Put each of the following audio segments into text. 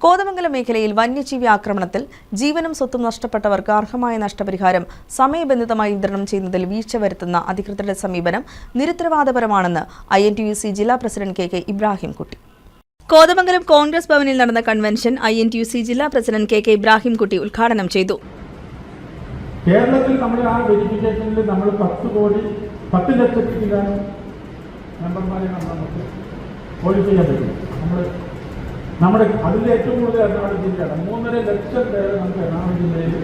കോതമംഗലം മേഖലയിൽ വന്യജീവി ആക്രമണത്തിൽ ജീവനും സ്വത്തും നഷ്ടപ്പെട്ടവർക്ക് അർഹമായ നഷ്ടപരിഹാരം സമയബന്ധിതമായി വിതരണം ചെയ്യുന്നതിൽ വീഴ്ച വരുത്തുന്ന അധികൃതരുടെ സമീപനം നിരുത്തരവാദപരമാണെന്ന് INTUC ജില്ലാ പ്രസിഡന്റ് KK ഇബ്രാഹിംകുട്ടി. കോതമംഗലം കോൺഗ്രസ് ഭവനിൽ നടന്ന കൺവെൻഷൻ INTUC ജില്ലാ പ്രസിഡന്റ് KK ഇബ്രാഹിംകുട്ടി ഉദ്ഘാടനം ചെയ്തു. കേരളത്തിൽ നമ്മുടെ ആ വെരിഫിക്കേഷനിൽ നമ്മൾ 10 ലക്ഷത്തിലാണ് മെമ്പർമാരെ നമുക്ക് ക്വാളിഫൈ ചെയ്യാൻ പറ്റും. നമ്മുടെ അതിൽ ഏറ്റവും കൂടുതൽ എറണാകുളം ജില്ലയാണ്. 3.5 ലക്ഷം പേരെ നമുക്ക് എറണാകുളം ജില്ലയിൽ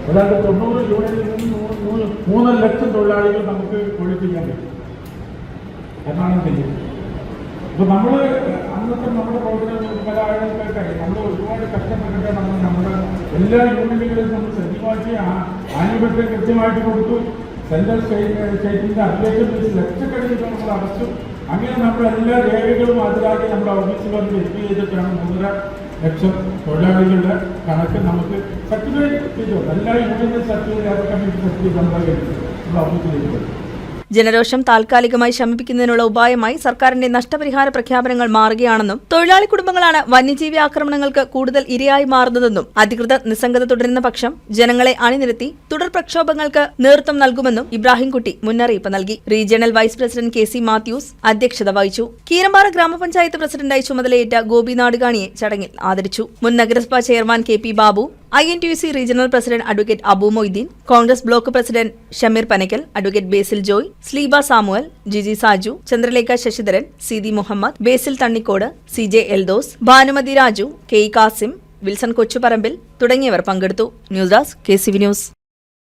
ഏതാണ്ട് 90 യൂണിയനിൽ നിന്ന് 3 ലക്ഷം തൊഴിലാളികൾ നമുക്ക് ക്വാളിഫൈ ചെയ്യാൻ പറ്റും എറണാകുളം ജില്ലയിൽ. അപ്പോൾ നമ്മൾ അന്നത്തെ നമ്മുടെ പ്രവർത്തനം പല ആളുകൾക്കായി നമ്മൾ ഒരുപാട് കഷ്ടപ്പെട്ടിട്ട് നമ്മുടെ എല്ലാ യൂണിയനുകളിലും നമ്മൾ സജീവമാക്കി ആനുകൂല്യം കൃത്യമായിട്ട് കൊടുത്തു. സെൻട്രൽ സ്റ്റേറ്റിൻ്റെ അതിലേക്ക് ലക്ഷക്കണക്കിന് നമ്മൾ അടച്ചു. അങ്ങനെ നമ്മൾ എല്ലാ രേഖകളും ഹാജരാക്കി നമ്മുടെ ഓഫീസിൽ വന്ന് വെരിഫൈ ചെയ്തിട്ടാണ് 3.5 ലക്ഷം തൊഴിലാളികളുടെ കണക്ക് നമുക്ക് സർട്ടിഫിക്കറ്റ് ചെയ്തു. എല്ലാ യൂണിയൻ സർട്ടിഫിക്കറ്റ് കമ്മിറ്റി സർട്ടിഫിക്കറ്റ് നമ്മുടെ ഓഫീസിലേക്ക്. ജനരോഷം താൽക്കാലികമായി ശമിപ്പിക്കുന്നതിനുള്ള ഉപായമായി സർക്കാരിന്റെ നഷ്ടപരിഹാര പ്രഖ്യാപനങ്ങൾ മാറുകയാണെന്നും തൊഴിലാളി കുടുംബങ്ങളാണ് വന്യജീവി ആക്രമണങ്ങൾക്ക് കൂടുതൽ ഇരയായി മാറുന്നതെന്നും അധികൃതർ നിസ്സംഗത തുടരുന്ന പക്ഷം ജനങ്ങളെ അണിനിരത്തി തുടർ പ്രക്ഷോഭങ്ങൾക്ക് നേതൃത്വം നൽകുമെന്നും ഇബ്രാഹിംകുട്ടി മുന്നറിയിപ്പ് നൽകി. Regional vice president KC Mathews അധ്യക്ഷത വഹിച്ചു. കീരമ്പാറ ഗ്രാമപഞ്ചായത്ത് പ്രസിഡന്റായി ചുമതലയേറ്റ ഗോപി നാടുകാണിയെ ചടങ്ങിൽ ആദരിച്ചു. മുൻ നഗരസഭാ chairman KP Babu, INTUC regional president advocate Abu Moideen, Congress block president Shameer Panakkal, advocate Basil Joy, Sleeba Samuel, Jiji Saju, Chandralekha Sasidharan, CD Muhammad, Basil Thannikode, CJ Eldhose, Bhanumathi Raju, KE Kasim, Wilson Kochuparambil തുടങ്ങിയവർ പങ്കെടുത്തു. News desk KCV news.